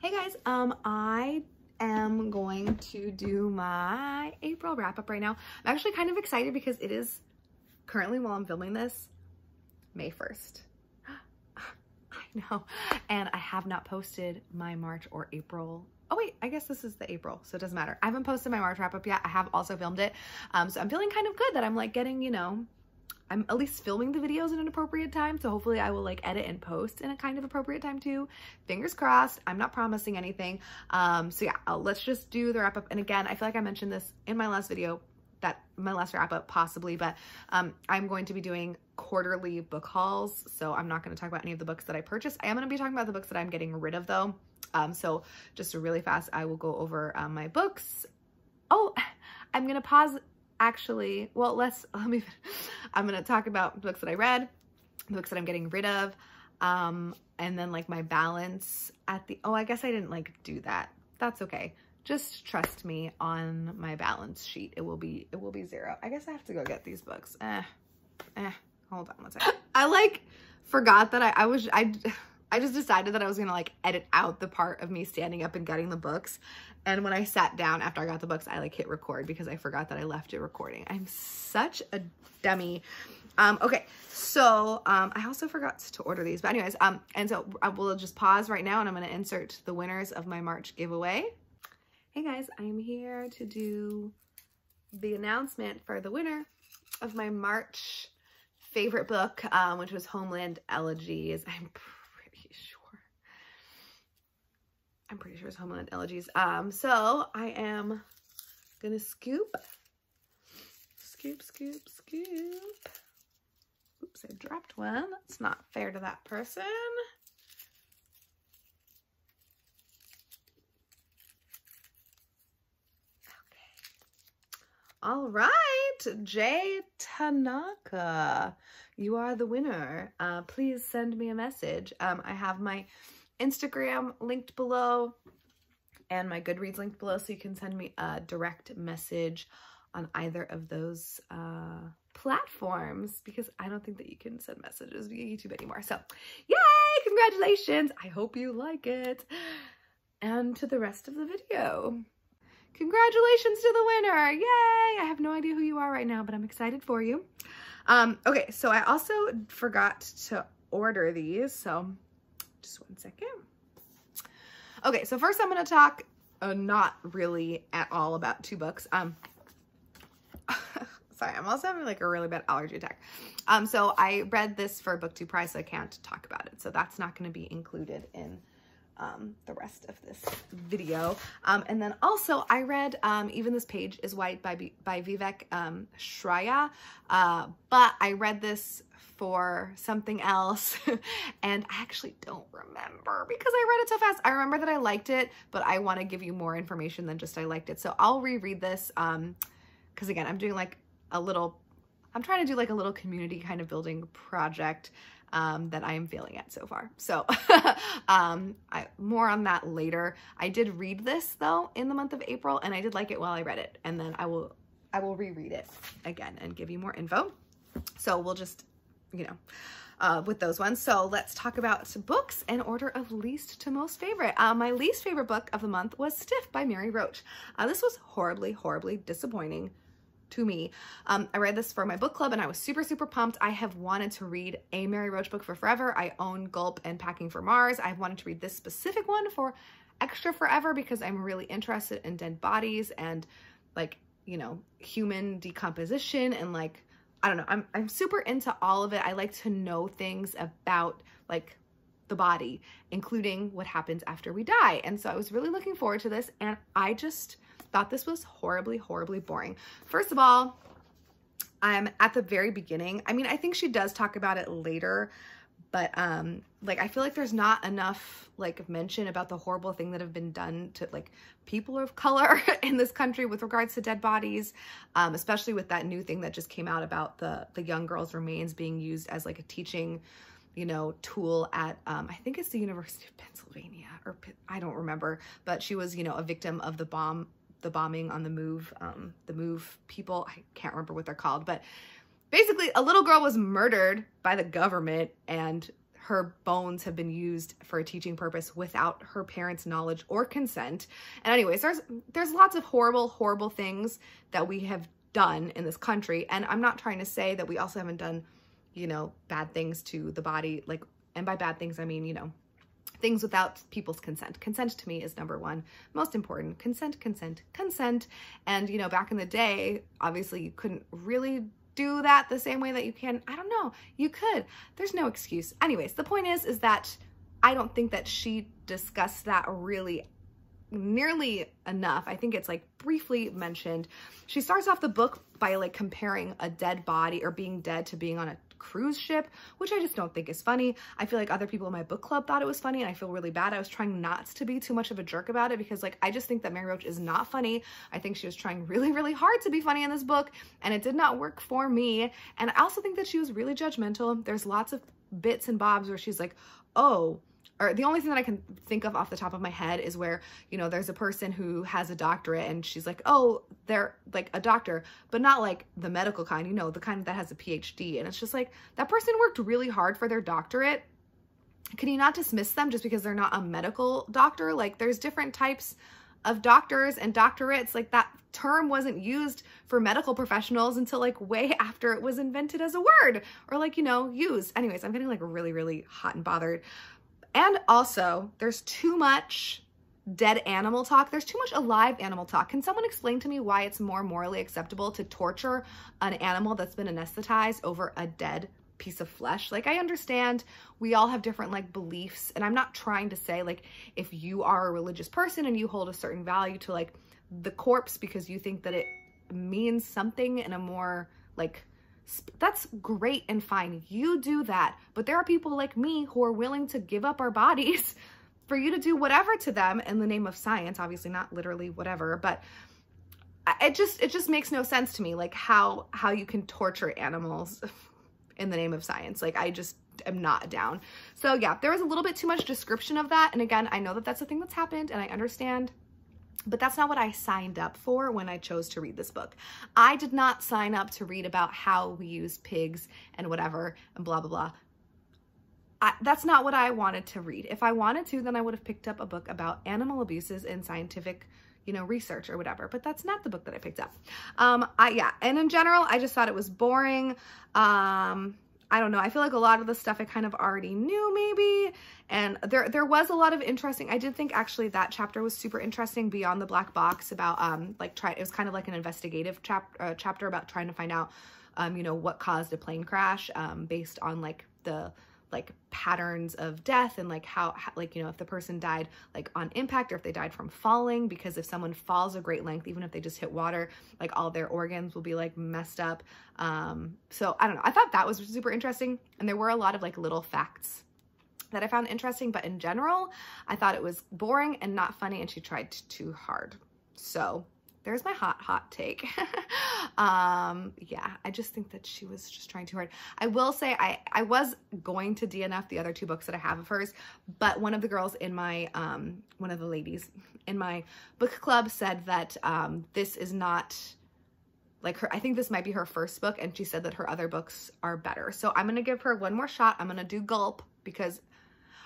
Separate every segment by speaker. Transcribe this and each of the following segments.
Speaker 1: Hey guys, I am going to do my April wrap up right now. I'm actually kind of excited because it is currently, while I'm filming this, May 1st. I know. And I have not posted my March or April. Oh wait, I guess this is the April, so it doesn't matter. I haven't posted my March wrap up yet. I have also filmed it. So I'm feeling kind of good that I'm like getting, you know, I'm at least filming the videos in an appropriate time. So hopefully I will like edit and post in a kind of appropriate time too. Fingers crossed. I'm not promising anything. So yeah, let's just do the wrap up. And again, I feel like I mentioned this in my last video, that my last wrap up possibly, but I'm going to be doing quarterly book hauls. So I'm not going to talk about any of the books that I purchased. I am going to be talking about the books that I'm getting rid of though. So just really fast, I will go over my books. Oh, I'm going to pause. Actually, well, I'm going to talk about books that I read, books that I'm getting rid of, and then like my balance at the, oh, I guess I didn't like do that. That's okay. Just trust me on my balance sheet. It will be 0. I guess I have to go get these books. Hold on one second. I like forgot that I just decided that I was going to like edit out the part of me standing up and getting the books. And when I sat down after I got the books, I like hit record because I forgot that I left it recording. I'm such a dummy. Okay, so I also forgot to order these. But anyways, and so I will just pause right now and I'm going to insert the winners of my March giveaway. Hey guys, I'm here to do the announcement for the winner of my March favorite book, which was Homeland Elegies. I'm pretty sure it's Homeland Elegies. So I am gonna scoop. Oops, I dropped one. That's not fair to that person. Okay. All right, Jay Tanaka, you are the winner. Please send me a message. I have my Instagram linked below and my Goodreads linked below, so you can send me a direct message on either of those platforms, because I don't think that you can send messages via YouTube anymore. So yay, congratulations. I hope you like it. And to the rest of the video, congratulations to the winner. Yay. I have no idea who you are right now, but I'm excited for you. Okay, so I also forgot to order these, so just one second. Okay, so first I'm going to talk not really at all about 2 books. Sorry, I'm also having like a really bad allergy attack. So I read this for BookTube Prize, so I can't talk about it. So that's not going to be included in the rest of this video. And then also I read Even This Page is White by Vivek Shraya, but I read this for something else and I actually don't remember because I read it so fast. I remember that I liked it, but I want to give you more information than just I liked it. So I'll reread this because again, I'm doing like I'm trying to do like a little community kind of building project that I am failing at so far. So more on that later. I did read this though in the month of April and I did like it while I read it, and then I will reread it again and give you more info. So we'll just, you know, with those ones. So let's talk about books in order of least to most favorite. My least favorite book of the month was Stiff by Mary Roach. This was horribly disappointing to me. I read this for my book club and I was super pumped. I have wanted to read a Mary Roach book for forever. I own Gulp and Packing for Mars. I've wanted to read this specific one for extra forever because I'm really interested in dead bodies and like, you know, human decomposition and like, I don't know, I'm super into all of it. I like to know things about like the body, including what happens after we die. And so I was really looking forward to this, and I just thought this was horribly boring. First of all, I'm at the very beginning. I mean, I think she does talk about it later, but like I feel like there's not enough like mention about the horrible thing that have been done to like people of color in this country with regards to dead bodies, especially with that new thing that just came out about the young girl's remains being used as like a teaching, you know, tool at I think it's the University of Pennsylvania, or I don't remember, but she was, you know, a victim of the bombing on the MOVE people. I can't remember what they're called, but basically a little girl was murdered by the government and her bones have been used for a teaching purpose without her parents' knowledge or consent. And anyways, there's lots of horrible things that we have done in this country. And I'm not trying to say that we also haven't done, you know, bad things to the body. Like, and by bad things, I mean, you know, things without people's consent. Consent to me is number one, most important. Consent. And, you know, back in the day, obviously you couldn't really do that the same way that you can. I don't know. You could. There's no excuse. Anyways, the point is that I don't think that she discussed that really nearly enough. I think it's like briefly mentioned. She starts off the book by like comparing a dead body or being dead to being on a cruise ship, which I just don't think is funny. I feel like other people in my book club thought it was funny, and I feel really bad. I was trying not to be too much of a jerk about it because like I just think that Mary Roach is not funny. I think she was trying really hard to be funny in this book, and it did not work for me. And I also think that she was really judgmental. There's lots of bits and bobs where she's like, oh, or the only thing that I can think of off the top of my head is where, you know, there's a person who has a doctorate and she's like, oh, they're like a doctor, but not like the medical kind, you know, the kind that has a PhD. And it's just like, that person worked really hard for their doctorate. Can you not dismiss them just because they're not a medical doctor? Like, there's different types of doctors and doctorates. Like, that term wasn't used for medical professionals until like way after it was invented as a word, or like, you know, used. Anyways, I'm getting like really hot and bothered. And also, there's too much dead animal talk. There's too much alive animal talk. Can someone explain to me why it's more morally acceptable to torture an animal that's been anesthetized over a dead piece of flesh? Like, I understand we all have different like beliefs, and I'm not trying to say like if you are a religious person and you hold a certain value to like the corpse because you think that it means something in a more like, that's great and fine. You do that. But there are people like me who are willing to give up our bodies for you to do whatever to them in the name of science. Obviously not literally whatever, but it just makes no sense to me, like how you can torture animals in the name of science. Like, I just am not down. So yeah, there was a little bit too much description of that. And again, I know that that's a thing that's happened and I understand, but that's not what I signed up for when I chose to read this book. I did not sign up to read about how we use pigs and whatever and blah, blah, blah. That's not what I wanted to read. If I wanted to, then I would have picked up a book about animal abuses in scientific, you know, research or whatever, but that's not the book that I picked up. Yeah. And in general, I just thought it was boring. I don't know. I feel like a lot of the stuff I kind of already knew maybe. And there was a lot of interesting, I did think actually that chapter was super interesting, Beyond the Black Box, about it was kind of like an investigative chapter about trying to find out, you know, what caused a plane crash, based on like the patterns of death and like how like, you know, if the person died like on impact or if they died from falling, because if someone falls a great length, even if they just hit water, like all their organs will be like messed up. So I don't know. I thought that was super interesting. And there were a lot of like little facts that I found interesting, but in general, I thought it was boring and not funny, and she tried too hard. So there's my hot take. Yeah, I just think that she was just trying too hard. I will say I was going to DNF the other two books that I have of hers, but one of the girls in my, one of the ladies in my book club said that this is not like her, I think this might be her first book, and she said that her other books are better. So I'm going to give her one more shot. I'm going to do Gulp because,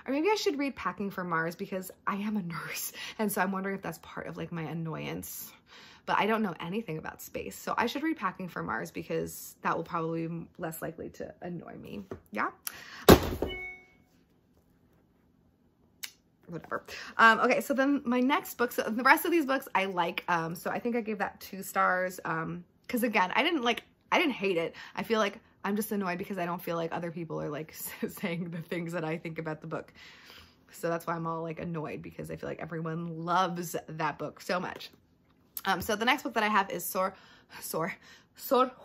Speaker 1: or maybe I should read Packing for Mars because I am a nurse. And so I'm wondering if that's part of like my annoyance, but I don't know anything about space. So I should read Packing for Mars because that will probably be less likely to annoy me. Yeah. Whatever. Okay. So then my next book, so the rest of these books I like, so I think I gave that 2 stars. Cause again, I didn't hate it. I feel like I'm just annoyed because I don't feel like other people are like saying the things that I think about the book. So that's why I'm all like annoyed, because I feel like everyone loves that book so much. So the next book that I have is Sor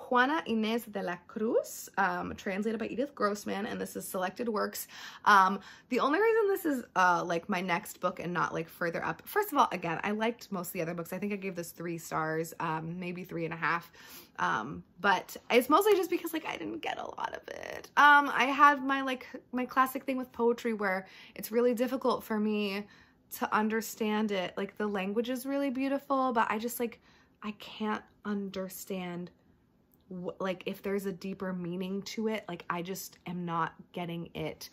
Speaker 1: Juana Inés de la Cruz, translated by Edith Grossman, and this is Selected Works. The only reason this is like my next book and not like further up, first of all, again, I liked most of the other books. I think I gave this 3 stars, maybe 3.5, but it's mostly just because like I didn't get a lot of it. I had my classic thing with poetry where it's really difficult for me to understand it. Like the language is really beautiful, but I just like, I can't understand like if there's a deeper meaning to it. Like I just am not getting it.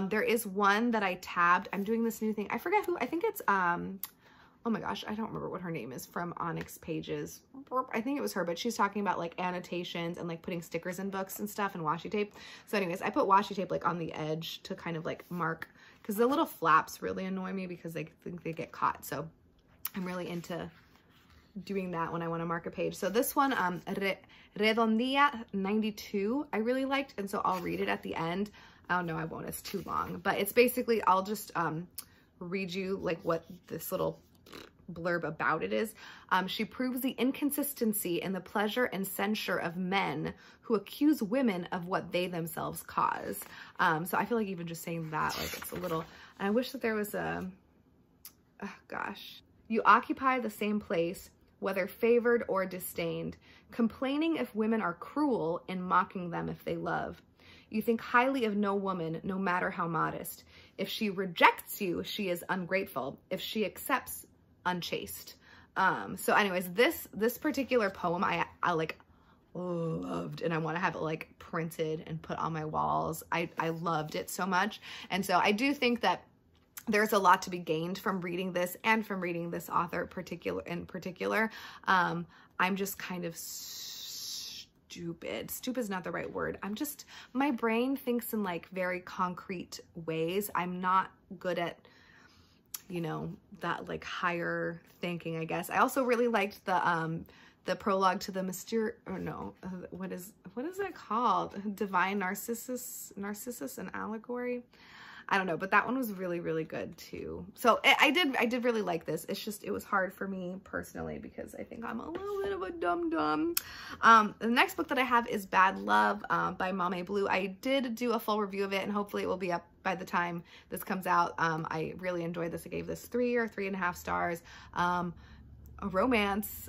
Speaker 1: There is one that I tabbed. I'm doing this new thing. I forget who, I think it's, oh my gosh, I don't remember what her name is from Onyx Pages. I think it was her, but she's talking about like annotations and like putting stickers in books and stuff and washi tape. So anyways, I put washi tape like on the edge to kind of like mark, because the little flaps really annoy me because I think they get caught. So I'm really into doing that when I want to mark a page. So this one, Redondilla 92, I really liked. And so I'll read it at the end. Oh no, I won't, it's too long, but it's basically, I'll just read you like what this little blurb about it is. She proves the inconsistency in the pleasure and censure of men who accuse women of what they themselves cause. So I feel like even just saying that, like it's a little, and I wish that there was a, oh gosh. You occupy the same place, whether favored or disdained, complaining if women are cruel and mocking them if they love. You think highly of no woman, no matter how modest. If she rejects you, she is ungrateful. If she accepts, unchaste. So anyways, this particular poem I like loved, and I want to have it like printed and put on my walls. I loved it so much. And so I do think that there's a lot to be gained from reading this and from reading this author in particular. I'm just kind of stupid. Stupid is not the right word. My brain thinks in like very concrete ways. I'm not good at, you know, that like higher thinking, I guess. I also really liked the prologue to the what is it called? Divine Narcissus and Allegory. I don't know, but that one was really, really good too. So I did really like this. It's just, it was hard for me personally because I think I'm a little bit of a dum-dum. The next book that I have is Bad Love by Mame Blue. I did do a full review of it, and hopefully it will be up by the time this comes out. I really enjoyed this. I gave this 3 or 3.5 stars. A romance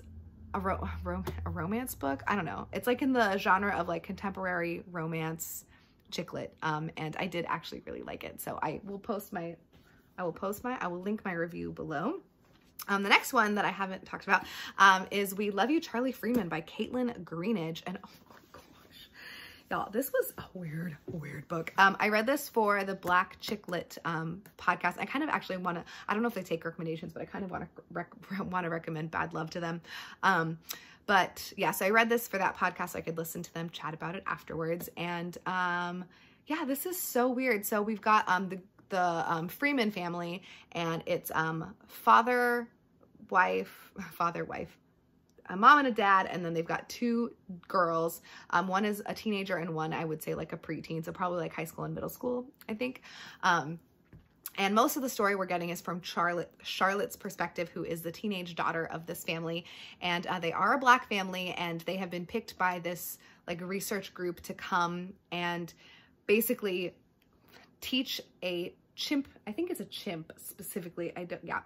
Speaker 1: book. I don't know. It's like in the genre of like contemporary romance chick lit, and I did actually really like it. So I will link my review below. The next one that I haven't talked about is We Love You, Charlie Freeman by Caitlin Greenidge. And oh my gosh, y'all, this was a weird book. I read this for the Black Chick Lit podcast. I kind of actually want to, I don't know if they take recommendations, but I kind of want to recommend Bad Love to them. But yeah, so I read this for that podcast so I could listen to them chat about it afterwards. And yeah, this is so weird. So we've got the Freeman family, and it's father, wife, a mom and a dad, and then they've got 2 girls. One is a teenager and one I would say like a preteen, so probably like high school and middle school, I think. And most of the story we're getting is from Charlotte's perspective, who is the teenage daughter of this family. And they are a Black family, and they have been picked by this like research group to come and basically teach a chimp, I think it's a chimp specifically,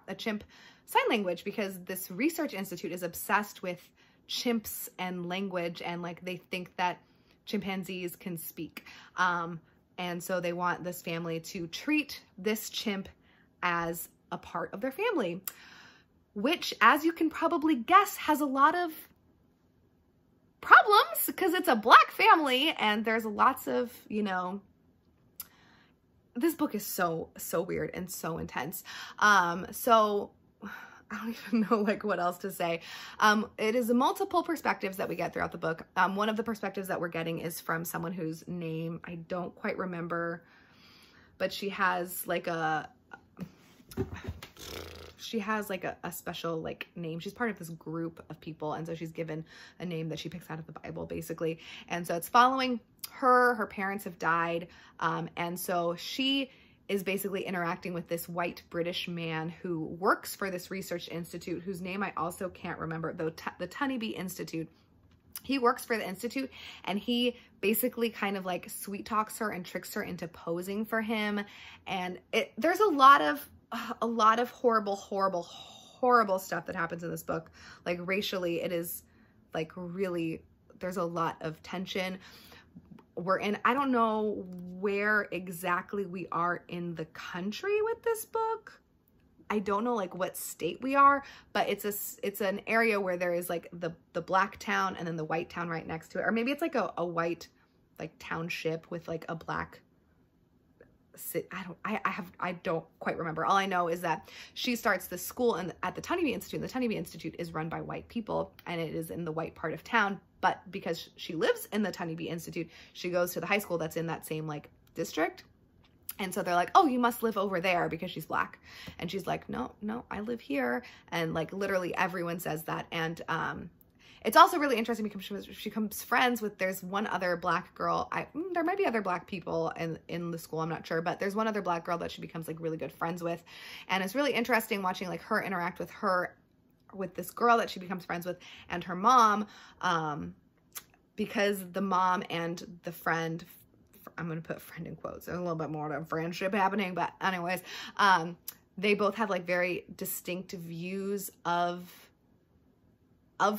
Speaker 1: a chimp sign language, because this research institute is obsessed with chimps and language, and like they think that chimpanzees can speak. And so they want this family to treat this chimp as a part of their family, which, as you can probably guess, has a lot of problems because it's a Black family and there's lots of, you know, this book is so weird and so intense. So I don't even know like what else to say. It is multiple perspectives that we get throughout the book. One of the perspectives that we're getting is from someone whose name I don't quite remember, but she has like a special like name. She's part of this group of people, and so she's given a name that she picks out of the Bible basically. And so it's following her parents have died, and so she is basically interacting with this white British man who works for this research institute, whose name I also can't remember, though, the Tunnybee Institute. He works for the institute, and he basically kind of like sweet talks her and tricks her into posing for him. And there's a lot of horrible stuff that happens in this book. Like racially, it is like really, there's a lot of tension. I don't know where exactly we are in the country with this book. I don't know like what state we are, but it's an area where there is like the black town and then the white town right next to it. Or maybe it's like a white like township with like a black I don't quite remember. All I know is that she starts the school at the Tunnybee Institute. And the Tunnybee Institute is run by white people, and it is in the white part of town. But because she lives in the Tunnybee Institute, she goes to the high school that's in that same like district. And so they're like, oh, you must live over there because she's black. And she's like, no, I live here. And like literally everyone says that. And it's also really interesting because she becomes friends with, there's one other black girl. There might be other black people in the school, I'm not sure, but there's one other black girl that she becomes like really good friends with. And it's really interesting watching like her interact with this girl that she becomes friends with and her mom, because the mom and the friend, I'm going to put friend in quotes, there's a little bit more of a friendship happening, but anyways, they both have like very distinct views of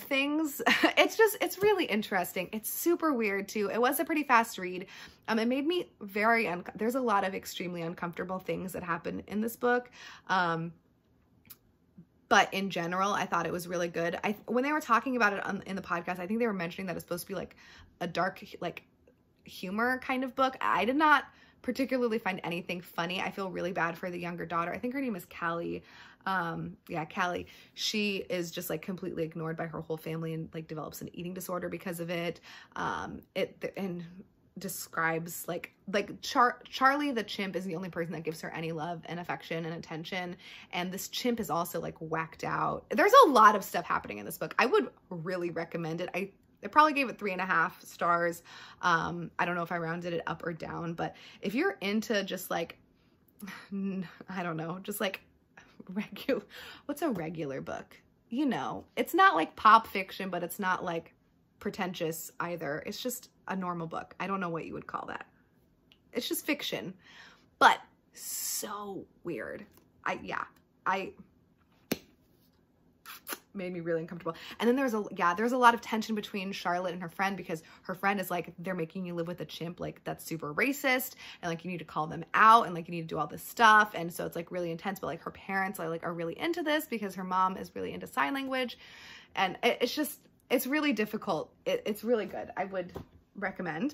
Speaker 1: things. It's really interesting. It's super weird too. It was a pretty fast read. It made me very, there's a lot of extremely uncomfortable things that happen in this book. But in general, I thought it was really good. When they were talking about it in the podcast, I think they were mentioning that it's supposed to be like a dark, like humor kind of book. I did not particularly find anything funny. I feel really bad for the younger daughter. I think her name is Callie. Yeah, Callie. She is just like completely ignored by her whole family and like develops an eating disorder because of it. And describes like Charlie the chimp is the only person that gives her any love and affection and attention. And this chimp is also like whacked out. There's a lot of stuff happening in this book. I would really recommend it. I probably gave it 3.5 stars. I don't know if I rounded it up or down, but if you're into just like, I don't know, just like what's a regular book? You know, it's not like pop fiction, but it's not like pretentious either. It's just a normal book. I don't know what you would call that. It's just fiction, but so weird. Made me really uncomfortable. And then there's a lot of tension between Charlotte and her friend, because her friend is like, they're making you live with a chimp, like that's super racist, and like you need to call them out, and like you need to do all this stuff. And so it's like really intense, but like her parents are really into this because her mom is really into sign language. And it's really difficult. It's really good. I would recommend.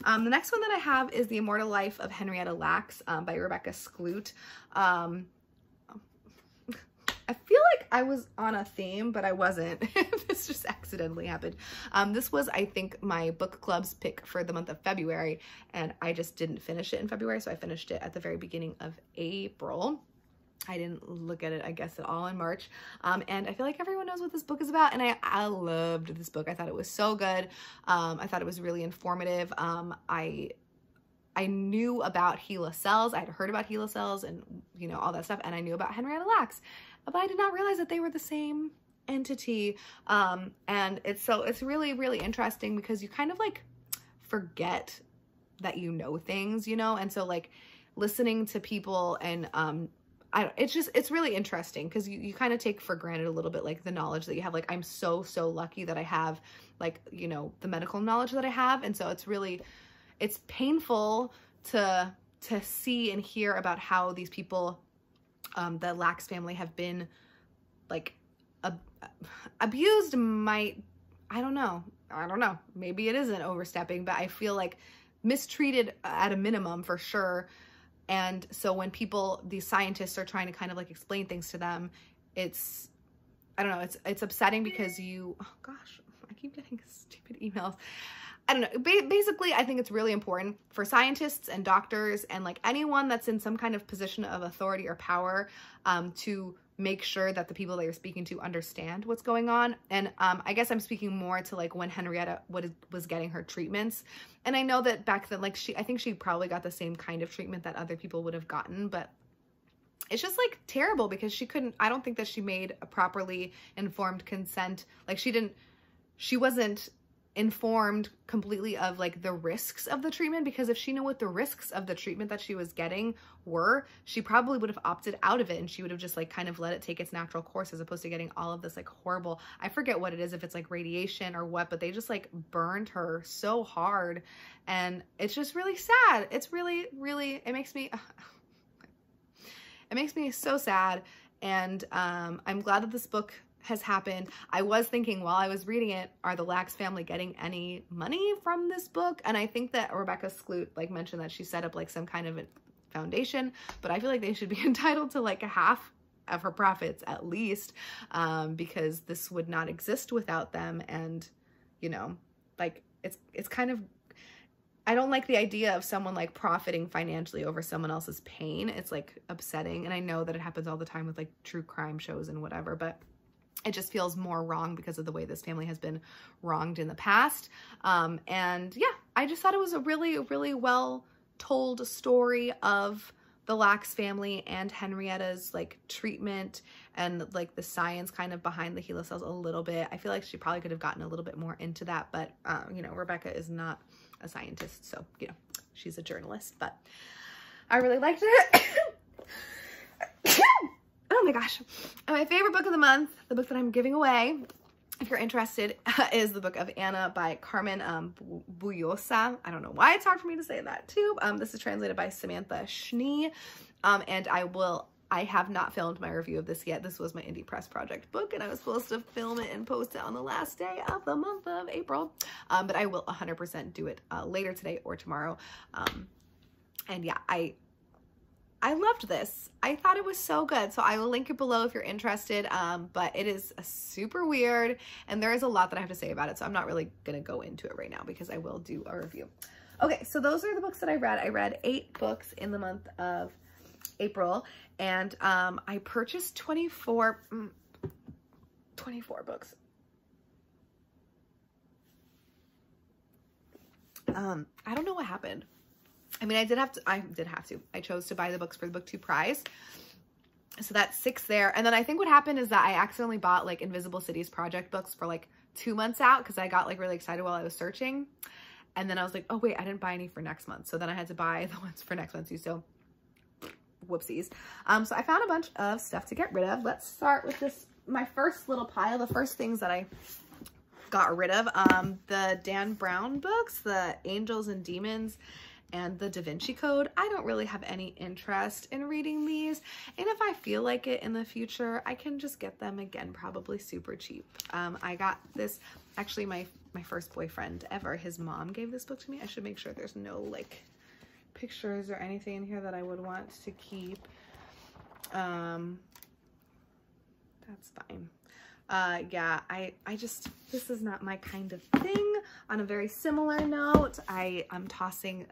Speaker 1: The next one that I have is The Immortal Life of Henrietta Lacks by Rebecca Skloot. I feel like I was on a theme, but I wasn't. This just accidentally happened. This was, I think, my book club's pick for the month of February, and I just didn't finish it in February, so I finished it at the very beginning of April. I didn't look at it, I guess, at all in March. And I feel like everyone knows what this book is about, and I loved this book. I thought it was so good. I thought it was really informative. I knew about HeLa cells. I had heard about HeLa cells and, you know, all that stuff. And I knew about Henrietta Lacks, but I did not realize that they were the same entity. And it's really, really interesting because you kind of like forget that you know things, you know? And so like listening to people and, it's really interesting because you kind of take for granted a little bit, like the knowledge that you have. Like, I'm so lucky that I have like, you know, the medical knowledge that I have. And so it's painful to see and hear about how these people, the Lacks family, have been like abused. I don't know, maybe it isn't overstepping, but I feel like mistreated at a minimum for sure. And so when these scientists are trying to kind of like explain things to them, I don't know, it's upsetting because oh gosh, I keep getting stupid emails. I don't know. Basically, I think it's really important for scientists and doctors and like anyone that's in some kind of position of authority or power to make sure that the people that you're speaking to understand what's going on. And I guess I'm speaking more to like when Henrietta was getting her treatments. And I know that back then, like I think she probably got the same kind of treatment that other people would have gotten, but it's just like terrible because I don't think that she made a properly informed consent. Like she wasn't informed completely of like the risks of the treatment, because if she knew what the risks of the treatment that she was getting were, she probably would have opted out of it, and she would have just like kind of let it take its natural course as opposed to getting all of this like horrible, I forget what it is, if it's like radiation or what, but they just like burned her so hard, and it's just really sad. It's really, really, it makes me so sad. And I'm glad that this book has happened. I was thinking while I was reading it, are the Lacks family getting any money from this book? And I think that Rebecca Skloot like mentioned that she set up like some kind of a foundation, but I feel like they should be entitled to like a half of her profits at least, because this would not exist without them. And you know, like it's kind of, I don't like the idea of someone like profiting financially over someone else's pain. It's like upsetting. And I know that it happens all the time with like true crime shows and whatever, but it just feels more wrong because of the way this family has been wronged in the past. And yeah, I just thought it was a really, really well told story of the Lacks family and Henrietta's like treatment and like the science kind of behind the HeLa cells a little bit. I feel like she probably could have gotten a little bit more into that, but you know, Rebecca is not a scientist, so you know, she's a journalist, but I really liked it. Oh my gosh. And my favorite book of the month, the book that I'm giving away, if you're interested, is the book of Anna by Carmen Bujosa. I don't know why it's hard for me to say that too. This is translated by Samantha Schnee. And I have not filmed my review of this yet. This was my Indie Press Project book, and I was supposed to film it and post it on the last day of the month of April. But I will 100% do it later today or tomorrow. And yeah, I loved this. I thought it was so good. So I will link it below if you're interested. But it is super weird and there is a lot that I have to say about it. So I'm not really going to go into it right now because I will do a review. Okay, so those are the books that I read. I read 8 books in the month of April, and I purchased 24 books. I don't know what happened. I mean, I did have to. I chose to buy the books for the BookTube prize. So that's 6 there. And then I think what happened is that I accidentally bought like Invisible Cities project books for like 2 months out because I got like really excited while I was searching. And then I was like, oh wait, I didn't buy any for next month. So then I had to buy the ones for next month too. So whoopsies. So I found a bunch of stuff to get rid of. Let's start with this, my first little pile, the first things that I got rid of. The Dan Brown books, the Angels and Demons and the Da Vinci Code. I don't really have any interest in reading these. And if I feel like it in the future, I can just get them again, probably super cheap. I got this, actually my first boyfriend ever, his mom gave this book to me. I should make sure there's no like pictures or anything in here that I would want to keep. That's fine. Yeah, I just, this is not my kind of thing. On a very similar note, I'm tossing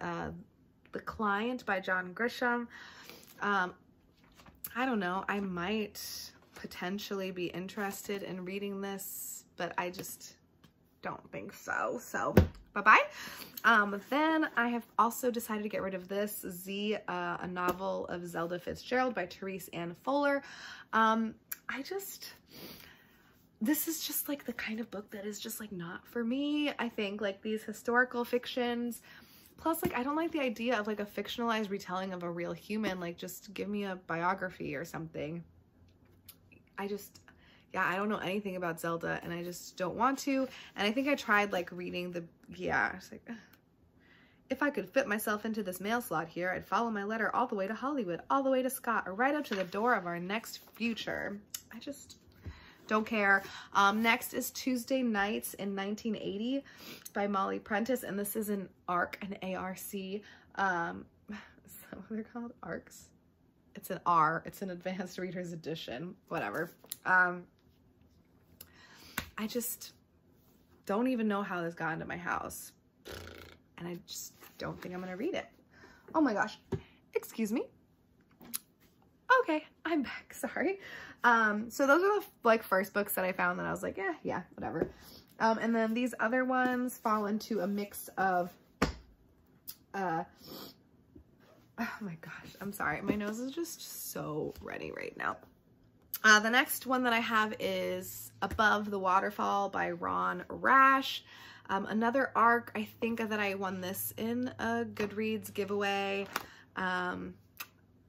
Speaker 1: The Client by John Grisham. I don't know, I might potentially be interested in reading this, but I just don't think so. So bye-bye. Then I have also decided to get rid of this, Z, a novel of Zelda Fitzgerald by Therese Ann Fuller. This is just like the kind of book that is just like not for me. I think like these historical fictions, plus like I don't like the idea of like a fictionalized retelling of a real human. Like just give me a biography or something. Yeah, I don't know anything about Zelda and I just don't want to. And I think I tried like reading it's like, if I could fit myself into this mail slot here, I'd follow my letter all the way to Hollywood, all the way to Scott, or right up to the door of our next future. I just don't care. Next is Tuesday Nights in 1980 by Molly Prentice, and this is an ARC, an A-R-C. Is that what they're called? ARCs? It's an R. It's an Advanced Reader's Edition. Whatever. I just don't even know how this got into my house, and I just don't think I'm gonna read it. Oh my gosh. Excuse me. Okay, I'm back. Sorry. So those are the like first books that I found that I was like, yeah, whatever. And then these other ones fall into a mix of, oh my gosh, I'm sorry. My nose is just so runny right now. The next one that I have is Above the Waterfall by Ron Rash. Another ARC. I think that I won this in a Goodreads giveaway.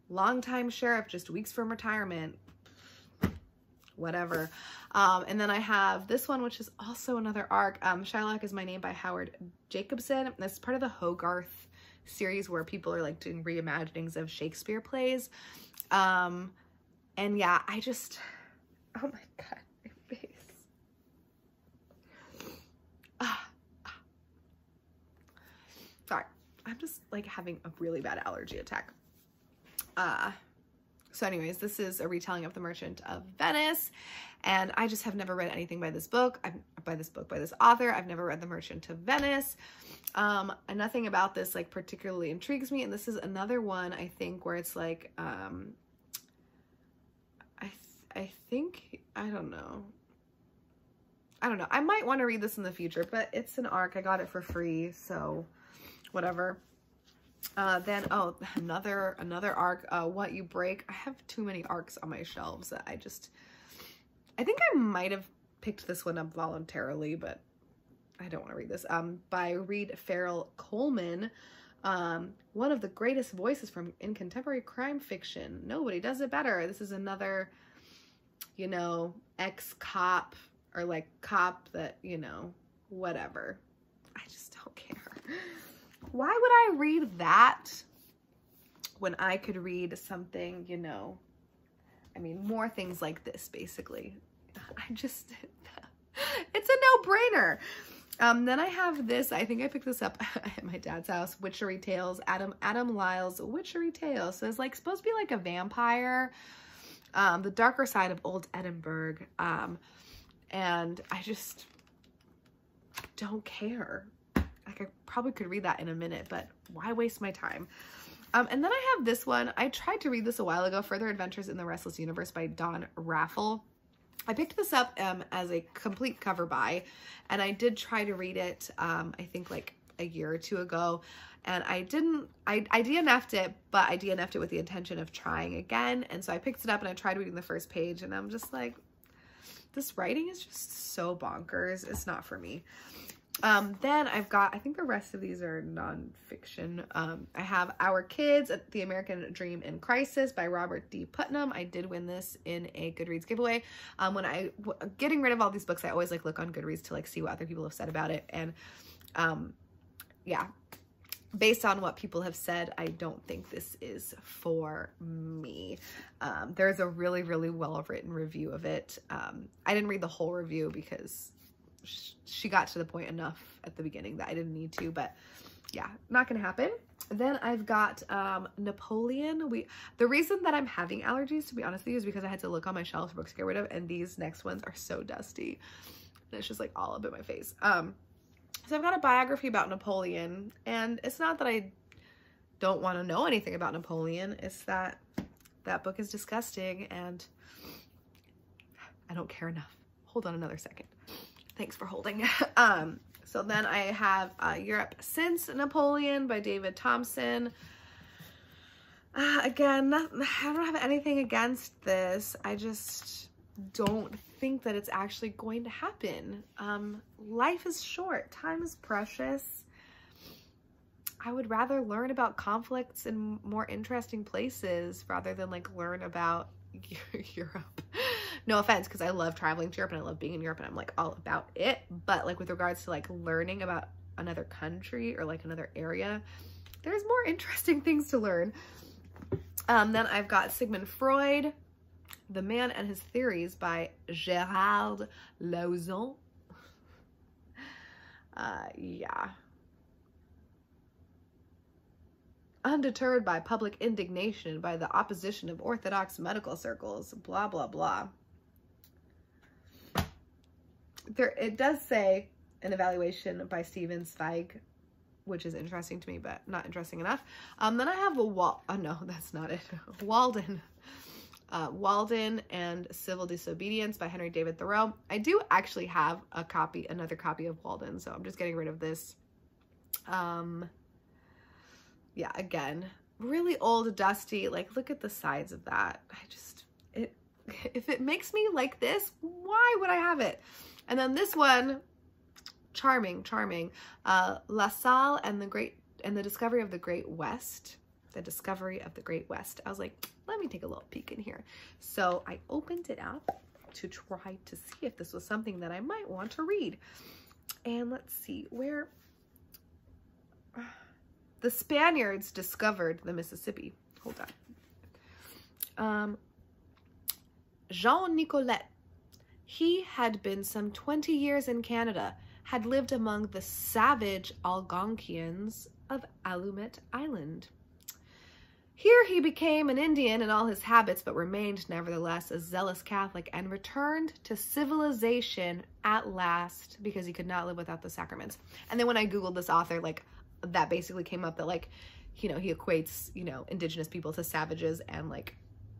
Speaker 1: Longtime sheriff, just weeks from retirement. Whatever. And then I have this one, which is also another ARC. Shylock Is My Name by Howard Jacobson. This is part of the Hogarth series where people are like doing reimaginings of Shakespeare plays. And yeah, I just, oh my God, my face. Sorry, I'm just like having a really bad allergy attack. So anyways, this is a retelling of The Merchant of Venice, and I just have never read anything by this book. By this author. I've never read The Merchant of Venice. And nothing about this like particularly intrigues me. And this is another one, I think, where it's like, I think, I don't know. I might want to read this in the future, but it's an ARC. I got it for free, so whatever. Then, oh, another ARC, What You Break. I have too many ARCs on my shelves that I think I might have picked this one up voluntarily, but I don't want to read this. By Reed Farrell Coleman, one of the greatest voices in contemporary crime fiction. Nobody does it better. This is another, you know, ex-cop or like cop that, you know, whatever. I just don't care. Why would I read that when I could read something, you know, I mean, more things like this, basically. It's a no-brainer. Then I have this, I think I picked this up at my dad's house, Witchery Tales, Adam Lyle's Witchery Tales. So it's like supposed to be like a vampire, the darker side of old Edinburgh. And I just don't care. Like, I probably could read that in a minute, but why waste my time? And then I have this one. I tried to read this a while ago, Further Adventures in the Restless Universe by Dawn Raffel. I picked this up as a complete cover buy, and I did try to read it, I think like a year or two ago, and I DNF'd it, but I DNF'd it with the intention of trying again. And so I picked it up and I tried reading the first page, and I'm just like, this writing is just so bonkers. It's not for me. Then I've got, I think the rest of these are nonfiction. I have Our Kids, The American Dream in Crisis by Robert D. Putnam. I did win this in a Goodreads giveaway. When getting rid of all these books, I always like look on Goodreads to like see what other people have said about it. And, yeah, based on what people have said, I don't think this is for me. There's a really, really well-written review of it. I didn't read the whole review because she got to the point enough at the beginning that I didn't need to, but yeah, not gonna happen. Then I've got Napoleon. The reason that I'm having allergies, to be honest with you, is because I had to look on my shelves for books to get rid of, and these next ones are so dusty. And it's just like all up in my face. So I've got a biography about Napoleon, and it's not that I don't want to know anything about Napoleon, it's that that book is disgusting and I don't care enough. Hold on another second. Thanks for holding. So then I have Europe Since Napoleon by David Thompson. Again, I don't have anything against this. I just don't think that it's actually going to happen. Life is short. Time is precious. I would rather learn about conflicts in more interesting places rather than like learn about Europe. No offense, because I love traveling to Europe and I love being in Europe and I'm like all about it. But like with regards to like learning about another country or like another area, there's more interesting things to learn. Then I've got Sigmund Freud, The Man and His Theories by Gérald Lauzon. Yeah. Undeterred by public indignation by the opposition of orthodox medical circles, blah, blah, blah. It does say an evaluation by Stephen Zweig, which is interesting to me, but not interesting enough. Then I have no, that's not it. Walden. Walden and Civil Disobedience by Henry David Thoreau. I do actually have another copy of Walden, so I'm just getting rid of this. Yeah, again, really old, dusty. Like, look at the sides of that. If it makes me like this, why would I have it? And then this one, charming. La Salle and the Discovery of the Great West. The Discovery of the Great West. I was like, let me take a little peek in here. So I opened it up to try to see if this was something that I might want to read. And let's see, where... The Spaniards discovered the Mississippi. Hold on. Jean Nicolet. He had been some 20 years in Canada, had lived among the savage Algonquians of Allumette Island. Here he became an Indian in all his habits, but remained nevertheless a zealous Catholic, and returned to civilization at last because he could not live without the sacraments. And then when I Googled this author, like, that basically came up that, like, you know, he equates, you know, indigenous people to savages, and, like,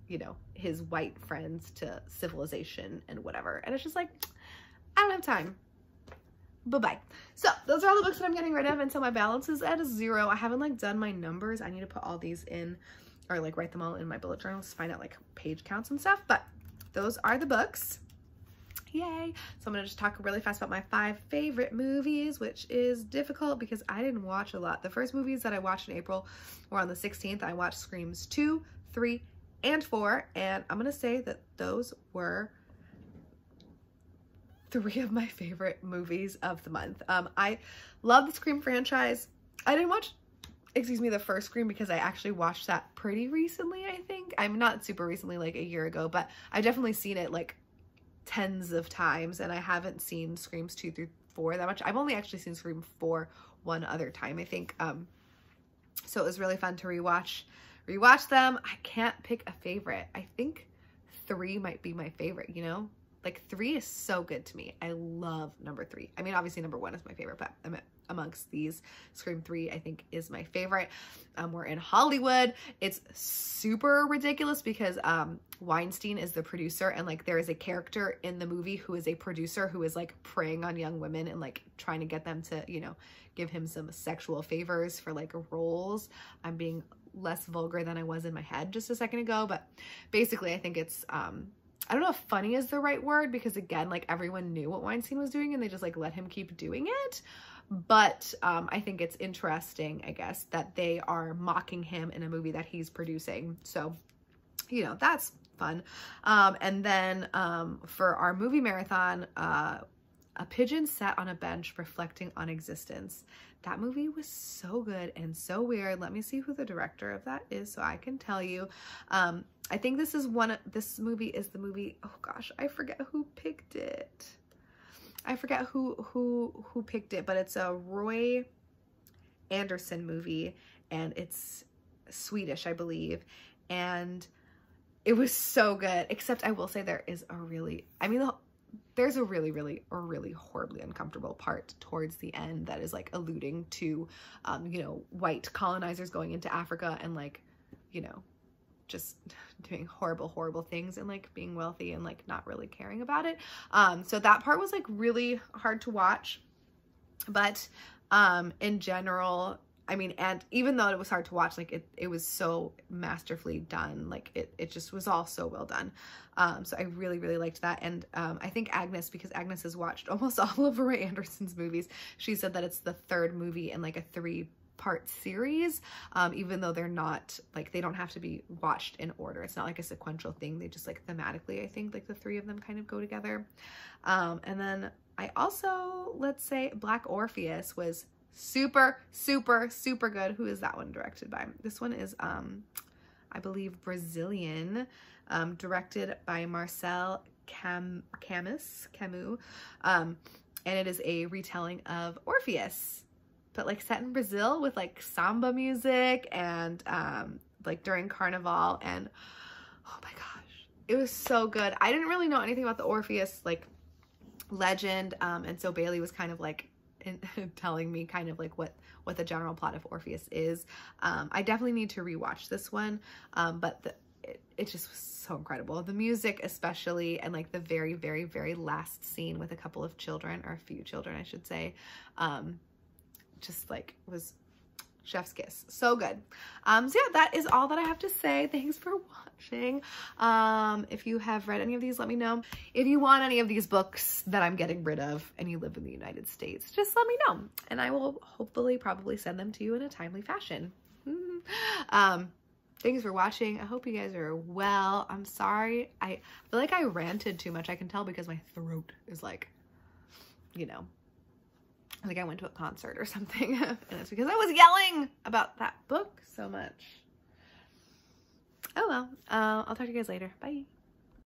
Speaker 1: you know, his white friends to civilization and whatever. And it's just like, I don't have time. Bye-bye. So those are all the books that I'm getting rid of, and so my balance is at 0. I haven't, like, done my numbers. I need to put all these in, or, like, write them all in my bullet journals to find out, like, page counts and stuff. But those are the books. Yay. So I'm gonna just talk really fast about my 5 favorite movies, which is difficult because I didn't watch a lot. The first movies that I watched in April were on the 16th. I watched Screams 2, 3, and 4, and I'm gonna say that those were 3 of my favorite movies of the month. I love the Scream franchise. I didn't watch, the first Scream because I actually watched that pretty recently, I think. I'm not super recently, like a year ago, but I've definitely seen it like tens of times, and I haven't seen Screams 2 through 4 that much. I've only actually seen Scream 4 one other time, I think. So it was really fun to rewatch them. I can't pick a favorite. I think 3 might be my favorite, you know? Like 3 is so good to me. I love number 3. I mean, obviously number 1 is my favorite, but amongst these, Scream 3 I think is my favorite. We're in Hollywood. It's super ridiculous because Weinstein is the producer, and like there is a character in the movie who is a producer who is like preying on young women and like trying to get them to, you know, give him some sexual favors for like roles. I'm being less vulgar than I was in my head just a second ago, but basically I think it's I don't know if funny is the right word, because again, like everyone knew what Weinstein was doing and they just like let him keep doing it. But I think it's interesting, I guess, that they are mocking him in a movie that he's producing. So, you know, that's fun. And then for our movie marathon, A Pigeon Sat on a Bench Reflecting on Existence. That movie was so good and so weird. Let me see who the director of that is so I can tell you. I think this movie is the movie, oh gosh, I forget who picked it. I forget who picked it, but it's a Roy Andersson movie, and it's Swedish, I believe. And it was so good, except I will say there is a really, I mean, there's a really horribly uncomfortable part towards the end that is like alluding to, you know, white colonizers going into Africa and like, you know, just doing horrible things and like being wealthy and like not really caring about it. So that part was like really hard to watch, but in general, I mean, and even though it was hard to watch, like it was so masterfully done. Like it just was all so well done. So I really liked that. And I think Agnes, because Agnes has watched almost all of Roy Andersson's movies, she said that it's the 3rd movie in like a 3-part series, even though they're not, like, they don't have to be watched in order. It's not like a sequential thing. They just like thematically, I think like the 3 of them kind of go together. And then I also, let's say Black Orpheus was super good. Who is that one directed by? This one is I believe Brazilian, directed by Marcel Camus, and it is a retelling of Orpheus, but like set in Brazil with like samba music and like during Carnival, and oh my gosh, it was so good. I didn't really know anything about the Orpheus like legend, and so Bailey was kind of like telling me kind of like what the general plot of Orpheus is. I definitely need to rewatch this one, but it just was so incredible. The music especially, and like the very last scene with a couple of children, or a few children I should say, just like was chef's kiss. So good. So yeah, that is all that I have to say. Thanks for watching. If you have read any of these, let me know. If you want any of these books that I'm getting rid of and you live in the United States, just let me know and I will hopefully probably send them to you in a timely fashion. Thanks for watching. I hope you guys are well. I'm sorry. I feel like I ranted too much. I can tell because my throat is like, you know, like I went to a concert or something. And it's because I was yelling about that book so much. Oh well, I'll talk to you guys later. Bye.